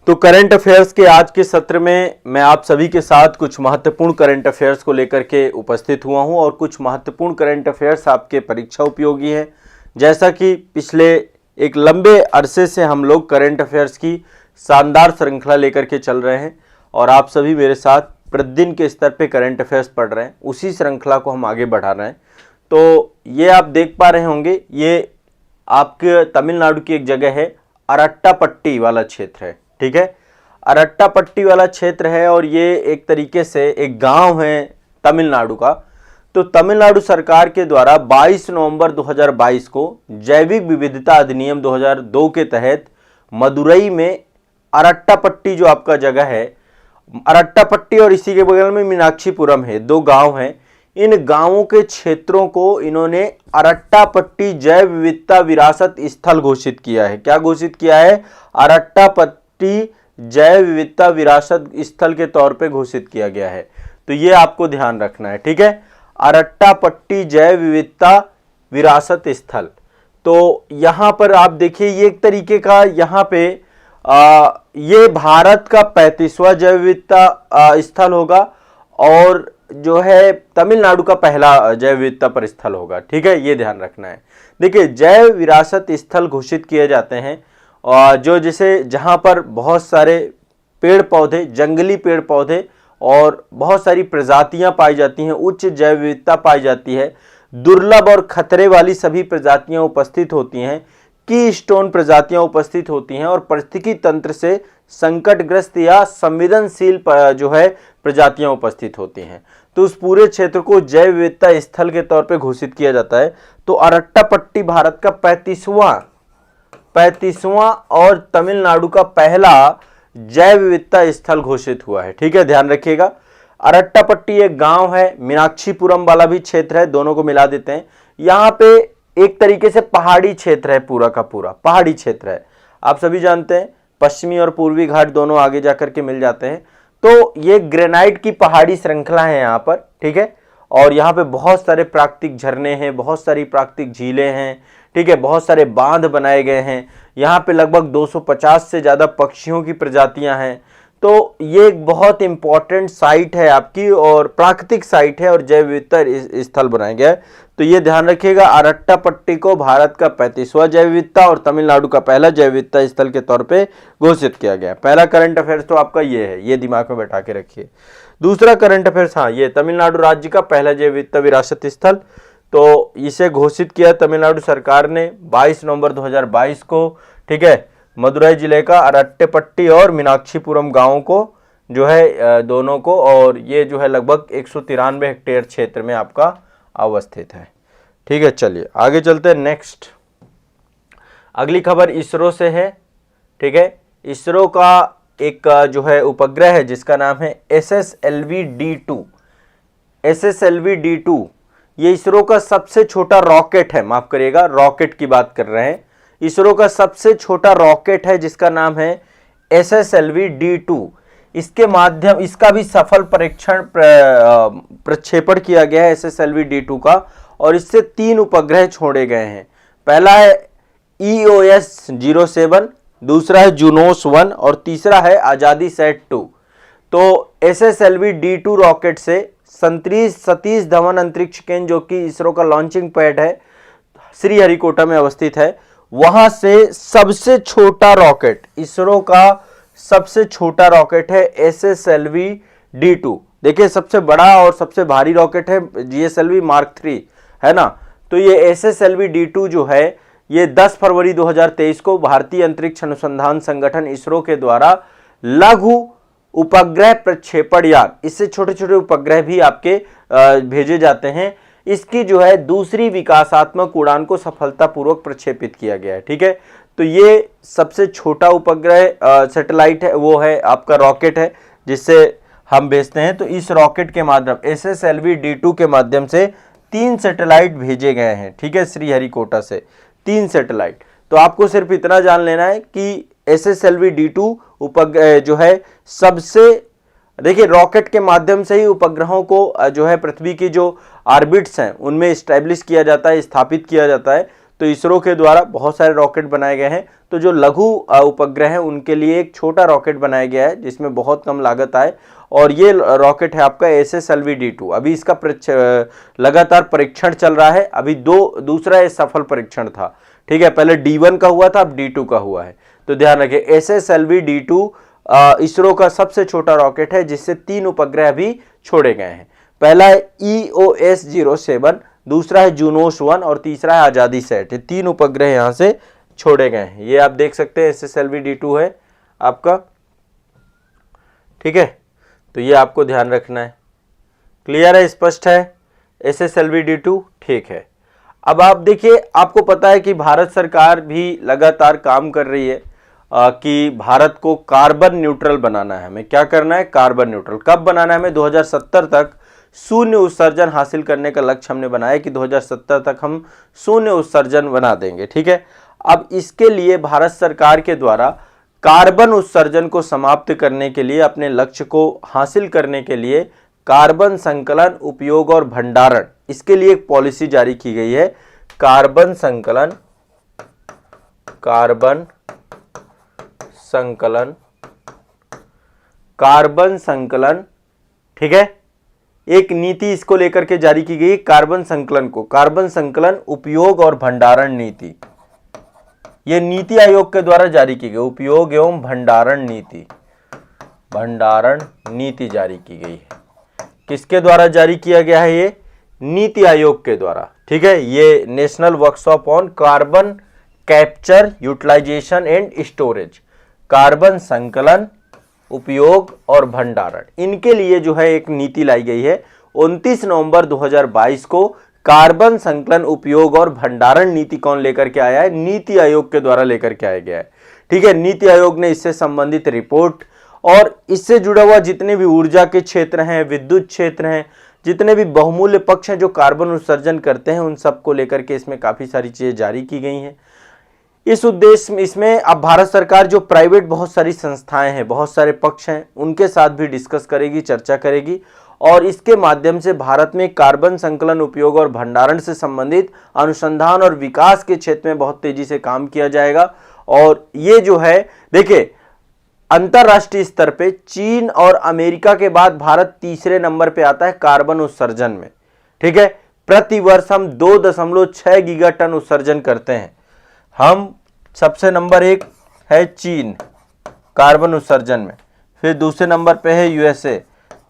तो current affairs के आज के सत्र में मैं आप सभी के साथ कुछ महत्वपूर्ण करंट अफेयर्स को लेकर के उपस्थित हुआ हूं और कुछ महत्वपूर्ण करंट अफेयर्स आपके परीक्षा उपयोगी हैं। जैसा कि पिछले एक लंबे अरसे से हम लोग करंट अफेयर्स की शानदार श्रृंखला लेकर के चल रहे हैं और आप सभी मेरे साथ प्रतिदिन के स्तर पे करंट अफेयर्स पढ़ रहे हैं, उसी श्रृंखला को हम आगे बढ़ा रहे हैं। तो ये आप देख पा रहे होंगे, ये आपके तमिलनाडु की एक जगह है, अरट्टापट्टी वाला क्षेत्र है। ठीक है, अरट्टापट्टी वाला क्षेत्र है और ये एक तरीके से एक गांव है तमिलनाडु का। तो तमिलनाडु सरकार के द्वारा 22 नवंबर 2022 को जैविक विविधता अधिनियम 2002 के तहत मदुरई में अरट्टापट्टी जो आपका जगह है, अरट्टापट्टी और इसी के बगल में मीनाक्षीपुरम है, दो गांव हैं। इन गांवों के क्षेत्रों को इन्होंने अरट्टापट्टी जैव विविधता विरासत स्थल घोषित किया है। क्या घोषित किया है? अरट्टापट्टी जैव विविधता विरासत स्थल के तौर पे घोषित किया गया है। तो ये आपको ध्यान रखना है। ठीक है, अरट्टापट्टी जैव विविधता विरासत स्थल। तो यहां पर आप देखिए, ये एक तरीके का यहाँ पे ये भारत का 35वां जैव विविधता स्थल होगा और जो है तमिलनाडु का पहला जैव विविधता पर स्थल होगा। ठीक है, ये ध्यान रखना है। देखिए, जैव विरासत स्थल घोषित किए जाते हैं और जो जैसे जहां पर बहुत सारे पेड़ पौधे, जंगली पेड़ पौधे और बहुत सारी प्रजातियां पाई जाती हैं, उच्च जैव विविधता पाई जाती है, दुर्लभ और खतरे वाली सभी प्रजातियां उपस्थित होती हैं, की स्टोन प्रजातियां उपस्थित होती हैं और पारिस्थितिकी तंत्र से संकटग्रस्त या संवेदनशील जो है प्रजातियां उपस्थित होती हैं। तो उस पूरे क्षेत्र को जैव विविधता स्थल के तौर पे घोषित किया जाता है। तो अरट्टापट्टी भारत का 35वां और तमिलनाडु का पहला जैव विविधता स्थल घोषित हुआ है। ठीक है, ध्यान रखिएगा। अरट्टापट्टी एक गांव है, मीनाक्षीपुरम वाला भी क्षेत्र है, दोनों को मिला देते हैं। यहाँ पे एक तरीके से पहाड़ी क्षेत्र है, पूरा का पूरा पहाड़ी क्षेत्र है। आप सभी जानते हैं पश्चिमी और पूर्वी घाट दोनों आगे जाकर के मिल जाते हैं। तो ये ग्रेनाइट की पहाड़ी श्रृंखला है यहाँ पर। ठीक है, और यहाँ पे बहुत सारे प्राकृतिक झरने हैं, बहुत सारी प्राकृतिक झीलें हैं। ठीक है, बहुत सारे बांध बनाए गए हैं। यहाँ पे लगभग 250 से ज़्यादा पक्षियों की प्रजातियाँ हैं। तो ये एक बहुत इंपॉर्टेंट साइट है आपकी और प्राकृतिक साइट है और जैव विविधता स्थल बनाया गया है। तो ये ध्यान रखिएगा, अरट्टापट्टी को भारत का 35वां जैव विविधता और तमिलनाडु का पहला जैव विविधता स्थल के तौर पे घोषित किया गया है। पहला करंट अफेयर्स तो आपका ये है, ये दिमाग में बैठा के रखिए। दूसरा करंट अफेयर्स, हाँ, ये तमिलनाडु राज्य का पहला जैव विविधता विरासत स्थल, तो इसे घोषित किया तमिलनाडु सरकार ने 22 नवंबर 2022 को। ठीक है, मदुरई जिले का अरट्टापट्टी और मीनाक्षीपुरम गांव को जो है दोनों को, और ये जो है लगभग 193 हेक्टेयर क्षेत्र में आपका अवस्थित है। ठीक है, चलिए आगे चलते हैं। नेक्स्ट अगली खबर इसरो से है। ठीक है, इसरो का एक जो है उपग्रह है जिसका नाम है SSLV-D2। SSLV-D2 ये इसरो का सबसे छोटा रॉकेट है, माफ करिएगा, रॉकेट की बात कर रहे हैं। इसरो का सबसे छोटा रॉकेट है जिसका नाम है SSLV-D2। इसके माध्यम इसका भी सफल प्रक्षेपण किया गया है SSLV-D2 का, और इससे 3 उपग्रह छोड़े गए हैं। पहला है EOS-07, दूसरा है जुनोस 1 और तीसरा है आजादी सेट 2। तो SSLV-D2 रॉकेट से सतीश धवन अंतरिक्ष केंद्र, जो कि इसरो का लॉन्चिंग पैड है, श्रीहरिकोटा में अवस्थित है, वहां से सबसे छोटा रॉकेट, इसरो का सबसे छोटा रॉकेट है SSLV-D2। देखिए, सबसे बड़ा और सबसे भारी रॉकेट है GSLV Mark 3, है ना। तो ये SSLV-D2 जो है, ये 10 फरवरी 2023 को भारतीय अंतरिक्ष अनुसंधान संगठन इसरो के द्वारा लघु उपग्रह प्रक्षेपण यान, इससे छोटे छोटे उपग्रह भी आपके भेजे जाते हैं, इसकी जो है दूसरी विकासात्मक उड़ान को सफलतापूर्वक प्रक्षेपित किया गया है। ठीक है, तो ये सबसे छोटा उपग्रह सैटेलाइट है, वो है आपका रॉकेट है जिससे हम भेजते हैं। तो इस रॉकेट के माध्यम SSLV-D2 के माध्यम से 3 सैटेलाइट भेजे गए हैं। ठीक है, श्रीहरिकोटा से 3 सैटेलाइट। तो आपको सिर्फ इतना जान लेना है कि SSLV-D2 उपग्रह जो है सबसे, देखिए, रॉकेट के माध्यम से ही उपग्रहों को जो है पृथ्वी की जो ऑर्बिट्स हैं उनमें स्टैब्लिश किया जाता है, स्थापित किया जाता है। तो इसरो के द्वारा बहुत सारे रॉकेट बनाए गए हैं। तो जो लघु उपग्रह हैं उनके लिए एक छोटा रॉकेट बनाया गया है जिसमें बहुत कम लागत आए, और ये रॉकेट है आपका SSLV-D2। अभी इसका लगातार परीक्षण चल रहा है। अभी दूसरा ये सफल परीक्षण था, ठीक है। पहले D1 का हुआ था, अब D2 का हुआ है। तो ध्यान रखिए, SSLV-D2 इसरो का सबसे छोटा रॉकेट है जिससे 3 उपग्रह भी छोड़े गए हैं। पहला है EOS-07, दूसरा है जुनोस 1 और तीसरा है आजादी सेट। ये 3 उपग्रह यहां से छोड़े गए हैं। ये आप देख सकते हैं SSLV-D2 है आपका, ठीक है। तो ये आपको ध्यान रखना है। क्लियर है, स्पष्ट है? SSLV-D2 ठीक है। अब आप देखिए, आपको पता है कि भारत सरकार भी लगातार काम कर रही है कि भारत को कार्बन न्यूट्रल बनाना है। हमें क्या करना है? Carbon neutral. कब बनाना है हमें? 2070 तक शून्य उत्सर्जन हासिल करने का लक्ष्य हमने बनाया कि 2070 तक हम शून्य उत्सर्जन बना देंगे, ठीक है। अब इसके लिए भारत सरकार के द्वारा कार्बन उत्सर्जन को समाप्त करने के लिए, अपने लक्ष्य को हासिल करने के लिए कार्बन संकलन, उपयोग और भंडारण, इसके लिए एक पॉलिसी जारी की गई है। कार्बन संकलन, कार्बन संकलन, ठीक है। एक नीति इसको लेकर के जारी की गई, कार्बन संकलन को, कार्बन संकलन, उपयोग और भंडारण नीति। यह नीति आयोग के द्वारा जारी की गई, उपयोग एवं भंडारण नीति जारी की गई है। किसके द्वारा जारी किया गया है? ये नीति आयोग के द्वारा, ठीक है। ये national workshop on carbon capture, utilisation and storage, carbon संकलन, उपयोग और भंडारण, इनके लिए जो है एक नीति लाई गई है। 29 नवंबर 2022 को कार्बन संकलन, उपयोग और भंडारण नीति कौन लेकर के आया है? नीति आयोग के द्वारा लेकर के आया गया है, ठीक है। नीति आयोग ने इससे संबंधित रिपोर्ट और इससे जुड़ा हुआ जितने भी ऊर्जा के क्षेत्र हैं, विद्युत क्षेत्र हैं, जितने भी बहुमूल्य पक्ष हैं जो कार्बन उत्सर्जन करते हैं, उन सबको लेकर के इसमें काफी सारी चीजें जारी की गई हैं। इस उद्देश्य में इसमें अब भारत सरकार जो प्राइवेट बहुत सारी संस्थाएं हैं, बहुत सारे पक्ष हैं, उनके साथ भी डिस्कस करेगी, चर्चा करेगी, और इसके माध्यम से भारत में कार्बन संकलन, उपयोग और भंडारण से संबंधित अनुसंधान और विकास के क्षेत्र में बहुत तेजी से काम किया जाएगा। और ये जो है, देखिए, अंतरराष्ट्रीय स्तर पे चीन और अमेरिका के बाद भारत तीसरे नंबर पे आता है कार्बन उत्सर्जन में, ठीक है। प्रति वर्ष हम 2.6 गीगाटन उत्सर्जन करते हैं। हम सबसे नंबर 1 है चीन कार्बन उत्सर्जन में, फिर दूसरे नंबर पे है USA,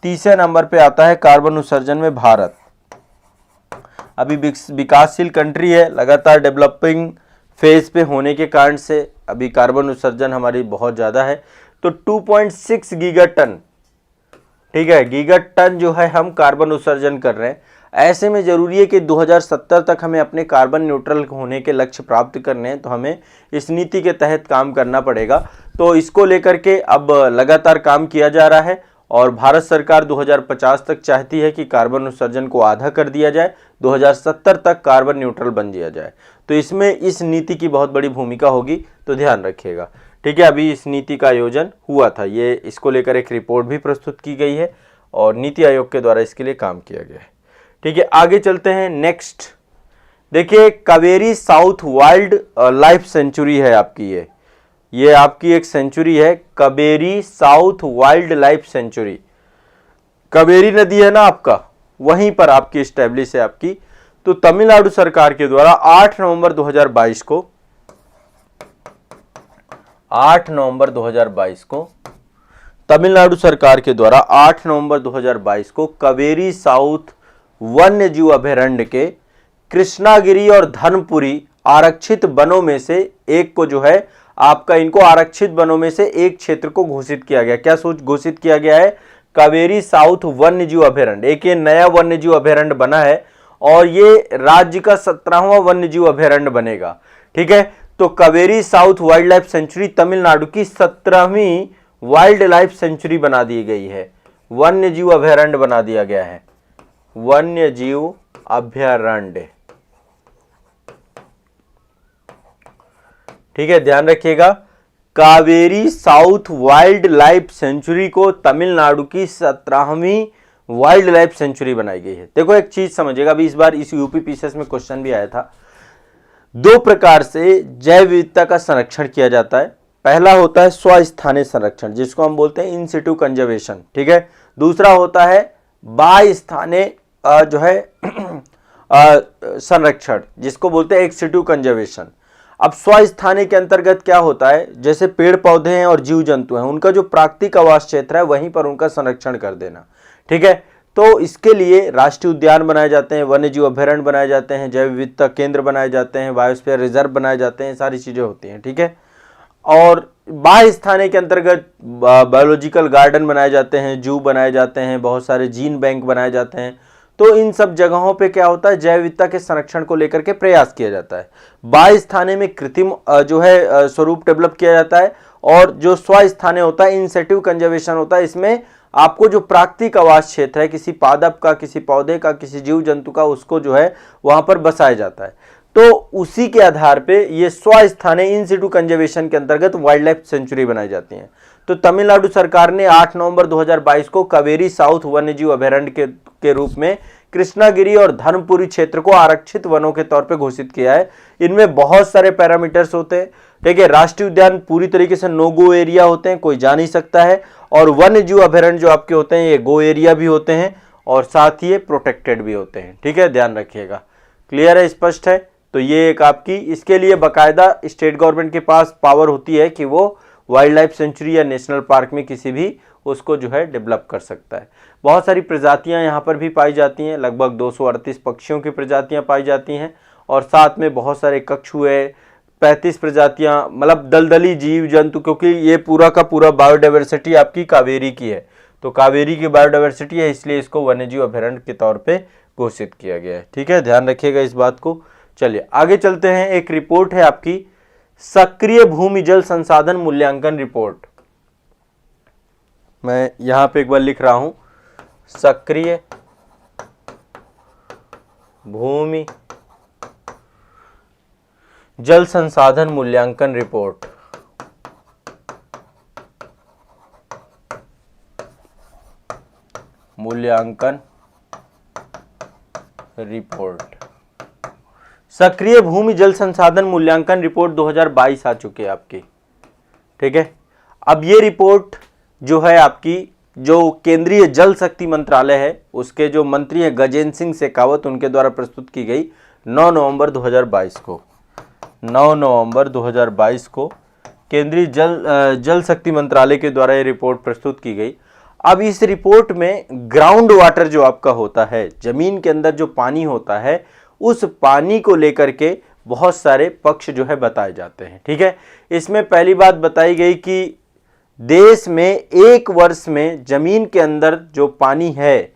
तीसरे नंबर पे आता है कार्बन उत्सर्जन में भारत। अभी विकासशील कंट्री है, लगातार डेवलपिंग फेज पे होने के कारण से अभी कार्बन उत्सर्जन हमारी बहुत ज्यादा है। तो 2.6 गीगाटन, ठीक है, गीगाटन जो है हम कार्बन उत्सर्जन कर रहे हैं। ऐसे में जरूरी है कि 2070 तक हमें अपने कार्बन न्यूट्रल होने के लक्ष्य प्राप्त करने हैं, तो हमें इस नीति के तहत काम करना पड़ेगा। तो इसको लेकर के अब लगातार काम किया जा रहा है और भारत सरकार 2050 तक चाहती है कि कार्बन उत्सर्जन को आधा कर दिया जाए, 2070 तक कार्बन न्यूट्रल बन दिया जाए। तो इसमें इस नीति की बहुत बड़ी भूमिका होगी, तो ध्यान रखिएगा, ठीक है। अभी इस नीति का आयोजन हुआ था, ये इसको लेकर एक रिपोर्ट भी प्रस्तुत की गई है और नीति आयोग के द्वारा इसके लिए काम किया गया है, ठीक है। आगे चलते हैं। नेक्स्ट देखिए, Kaveri south wild life sanctuary है आपकी, ये आपकी एक सेंचुरी है, Kaveri south wild life sanctuary. Kaveri नदी है ना आपका, वहीं पर आपकी स्टैब्लिश है आपकी। तो तमिलनाडु सरकार के द्वारा 8 नवंबर 2022 को तमिलनाडु सरकार के द्वारा 8 नवंबर 2022 को कावेरी साउथ वन्य जीव अभयारण्य के कृष्णागिरी और धर्मपुरी आरक्षित वनों में से एक को जो है आपका, इनको आरक्षित वनों में से एक क्षेत्र को घोषित किया गया। क्या घोषित किया गया है? कावेरी साउथ वन्य जीव अभयारण्य। एक ये नया वन्य जीव अभयारण्य बना है और ये राज्य का 17वां वन्य जीव अभयारण्य बनेगा, ठीक है। तो Kaveri south wild life sanctuary Tamil Nadu की 17वीं वाइल्ड लाइफ सेंचुरी बना दी गई है, वन्य जीव अभयारण्य बना दिया गया है, वन्य जीव अभयारण्य, ठीक है। ध्यान रखिएगा, Kaveri south wild life sanctuary को तमिलनाडु की 17वीं वाइल्ड लाइफ सेंचुरी बनाई गई है। देखो एक चीज समझिएगा, अभी इस बार इस यूपी पीसीएस में क्वेश्चन भी आया था, दो प्रकार से जैव विविधता का संरक्षण किया जाता है। पहला होता है स्वस्थानीय संरक्षण, जिसको हम बोलते हैं इन सिटू कंजर्वेशन, ठीक है। दूसरा होता है बाह्य स्थानीय जो है संरक्षण, जिसको बोलते हैं एक्स सिटू कंजर्वेशन। अब स्वस्थानीय के अंतर्गत क्या होता है, जैसे पेड़ पौधे हैं और जीव जंतु हैं, उनका जो प्राकृतिक आवास क्षेत्र है वहीं पर उनका संरक्षण कर देना, ठीक है। तो इसके लिए राष्ट्रीय उद्यान बनाए जाते हैं, वन्य जीव अभयारण्य बनाए जाते हैं, जैव विविधता केंद्र बनाए जाते हैं, बायोस्फीयर रिजर्व बनाए जाते हैं, सारी चीजें होती हैं, ठीक है। और बाह्य स्थानीय के अंतर्गत बायोलॉजिकल गार्डन बनाए जाते हैं, जू बनाए जाते हैं, बहुत सारे जीन बैंक बनाए जाते हैं। तो इन सब जगहों पे क्या होता है, जैव विविधता के संरक्षण को लेकर के प्रयास किया जाता है। बाह्य स्थानीय में कृत्रिम जो है स्वरूप डेवलप किया जाता है, और जो स्वस्थानीय होता है इन सिटू कंजर्वेशन होता है, इसमें आपको जो प्राकृतिक आवास क्षेत्र है किसी पादप का, किसी पौधे का, किसी जीव जंतु का, उसको जो है वहां पर बसाया जाता है। तो उसी के आधार पे ये स्वस्थानीय इन सिटू कंजर्वेशन के अंतर्गत वाइल्ड लाइफ सेंचुरी बनाई जाती हैं। तो तमिलनाडु सरकार ने 8 नवंबर 2022 को कावेरी साउथ वन्यजीव अभयारण्य के रूप में कृष्णागिरी और धर्मपुरी क्षेत्र को आरक्षित वनों के तौर पे घोषित किया है। इनमें बहुत सारे पैरामीटर्स होते हैं, ठीक है। राष्ट्रीय उद्यान पूरी तरीके से नो गो एरिया होते हैं, कोई जा नहीं सकता है, और वन्यजीव अभयारण्य जो आपके होते हैं ये गो एरिया भी होते हैं, और साथ ही ये प्रोटेक्टेड भी होते हैं, ठीक है। ध्यान रखिएगा, क्लियर है, स्पष्ट है। तो ये एक आपकी, इसके लिए बाकायदा स्टेट गवर्नमेंट के पास पावर होती है कि वो वाइल्ड लाइफ सेंचुरी या नेशनल पार्क में किसी भी उसको जो है डेवलप कर सकता है। बहुत सारी प्रजातियां यहाँ पर भी पाई जाती हैं, लगभग 238 पक्षियों की प्रजातियां पाई जाती हैं, और साथ में बहुत सारे कछुए, 35 प्रजातियां, मतलब दलदली जीव जंतु, क्योंकि ये पूरा का पूरा बायोडाइवर्सिटी आपकी कावेरी की है, तो कावेरी की बायोडाइवर्सिटी है, इसलिए इसको वन्यजीव अभयारण्य के तौर पे घोषित किया गया है, ठीक है। ध्यान रखिएगा इस बात को। चलिए आगे चलते हैं। एक रिपोर्ट है आपकी सक्रिय भूमि जल संसाधन मूल्यांकन रिपोर्ट। मैं यहां पे एक बार लिख रहा हूं, सक्रिय भूमि जल संसाधन मूल्यांकन रिपोर्ट। मूल्यांकन रिपोर्ट, सक्रिय भूमि जल संसाधन मूल्यांकन रिपोर्ट 2022 आ चुकी है आपकी, ठीक है। अब ये रिपोर्ट जो है आपकी, जो केंद्रीय जल शक्ति मंत्रालय है उसके जो मंत्री हैं गजेंद्र सिंह शेखावत, उनके द्वारा प्रस्तुत की गई 9 नवंबर 2022 को। 9 नवंबर 2022 को केंद्रीय जल शक्ति मंत्रालय के द्वारा ये रिपोर्ट प्रस्तुत की गई। अब इस रिपोर्ट में ग्राउंड वाटर जो आपका होता है, जमीन के अंदर जो पानी होता है, उस पानी को लेकर के बहुत सारे पक्ष जो है बताए जाते हैं, ठीक है। इसमें पहली बात बताई गई कि देश में एक वर्ष में जमीन के अंदर जो पानी है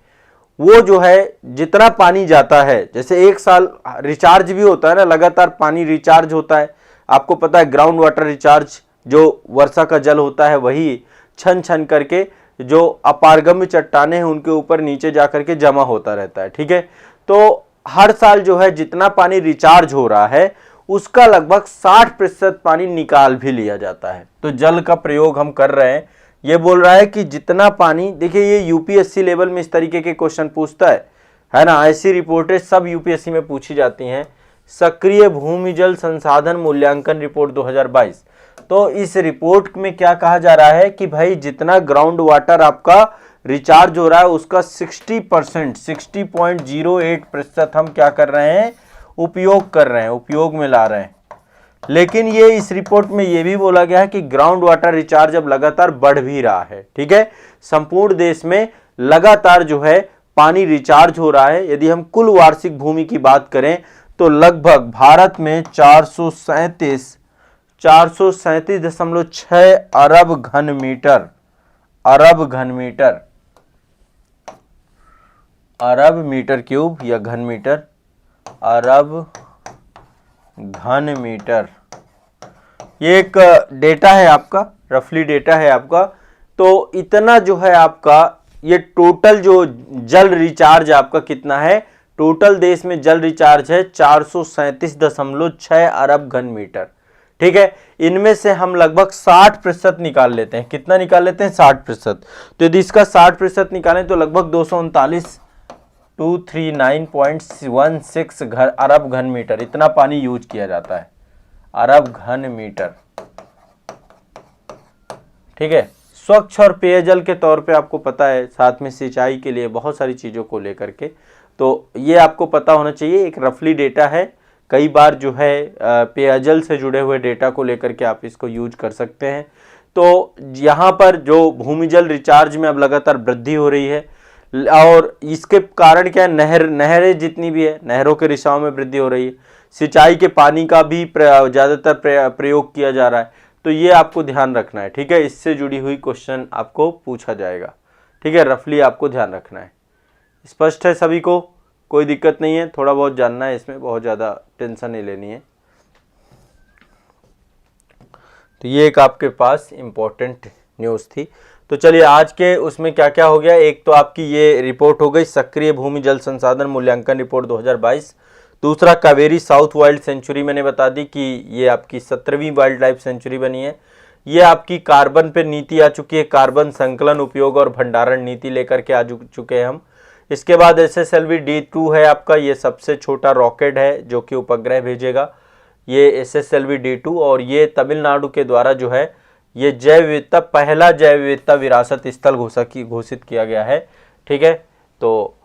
वो जो है जितना पानी जाता है, जैसे एक साल रिचार्ज भी होता है ना, लगातार पानी रिचार्ज होता है, आपको पता है ग्राउंड वाटर रिचार्ज, जो वर्षा का जल होता है वही छन छन करके जो अपारगम्य चट्टाने हैं उनके ऊपर नीचे जाकर के जमा होता रहता है, ठीक है। तो हर साल जो है जितना पानी रिचार्ज हो रहा है उसका लगभग 60% पानी निकाल भी लिया जाता है। तो जल का प्रयोग हम कर रहे हैं, ये बोल रहा है कि जितना पानी, देखिए ये यूपीएससी लेवल में इस तरीके के क्वेश्चन पूछता है ना, ऐसी रिपोर्टें सब यूपीएससी में पूछी जाती हैं। सक्रिय भूमि जल संसाधन मूल्यांकन रिपोर्ट 2022। तो इस रिपोर्ट में क्या कहा जा रहा है कि भाई जितना ग्राउंड वाटर आपका रिचार्ज हो रहा है उसका 60%, 60.08% हम क्या कर रहे हैं, उपयोग कर रहे हैं, उपयोग में ला रहे हैं। लेकिन ये इस रिपोर्ट में ये भी बोला गया है कि ग्राउंड वाटर रिचार्ज अब लगातार बढ़ भी रहा है, ठीक है। संपूर्ण देश में लगातार जो है पानी रिचार्ज हो रहा है। यदि हम कुल वार्षिक भूमि की बात करें तो लगभग भारत में 437.6 अरब घन मीटर, अरब मीटर क्यूब या घन मीटर, अरब घन मीटर, ये एक डेटा है आपका, रफली डेटा है आपका। तो इतना जो है आपका ये टोटल जो जल रिचार्ज आपका कितना है, टोटल देश में जल रिचार्ज है 437.6 अरब घन मीटर, ठीक है। इनमें से हम लगभग 60% निकाल लेते हैं। कितना निकाल लेते हैं, 60%। तो यदि इसका 60% निकालें तो लगभग 239 239.16 अरब घन मीटर, इतना पानी यूज किया जाता है, अरब घन मीटर। ठीक है, स्वच्छ और पेयजल के तौर पे आपको पता है, साथ में सिंचाई के लिए बहुत सारी चीज़ों को लेकर के, तो ये आपको पता होना चाहिए। एक रफली डेटा है, कई बार जो है पेयजल से जुड़े हुए डेटा को लेकर के आप इसको यूज कर सकते हैं। तो यहाँ पर जो भूमिजल रिचार्ज में अब लगातार वृद्धि हो रही है, और इसके कारण क्या है, नहरें जितनी भी है, नहरों के रिसाव में वृद्धि हो रही है, सिंचाई के पानी का भी ज़्यादातर प्रयोग किया जा रहा है। तो ये आपको ध्यान रखना है। ठीक है, इससे जुड़ी हुई क्वेश्चन आपको पूछा जाएगा। ठीक है, रफली आपको ध्यान रखना है। स्पष्ट है सभी को, कोई दिक्कत नहीं है, थोड़ा बहुत जानना है, इसमें बहुत ज़्यादा टेंशन नहीं लेनी है। तो ये एक आपके पास इम्पोर्टेंट न्यूज़ थी। तो चलिए आज के उसमें क्या क्या हो गया, एक तो आपकी ये रिपोर्ट हो गई सक्रिय भूमि जल संसाधन मूल्यांकन रिपोर्ट 2022। दूसरा कावेरी साउथ वाइल्ड सेंचुरी मैंने बता दी कि ये आपकी 17वीं वाइल्ड लाइफ सेंचुरी बनी है। ये आपकी कार्बन पे नीति आ चुकी है, कार्बन संकलन, उपयोग और भंडारण नीति लेकर के आ चुके हैं हम। इसके बाद SSLV D2 है आपका, ये सबसे छोटा रॉकेट है जो कि उपग्रह भेजेगा, ये SSLV D2, और ये तमिलनाडु के द्वारा जो है ये जैव विविधता, पहला जैव विविधता विरासत स्थल घोषित किया गया है। ठीक है, तो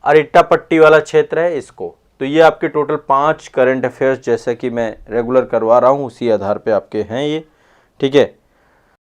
अरिट्टापट्टी वाला क्षेत्र है इसको। तो ये आपके टोटल 5 करंट अफेयर्स, जैसे कि मैं रेगुलर करवा रहा हूँ उसी आधार पे आपके हैं ये। ठीक है,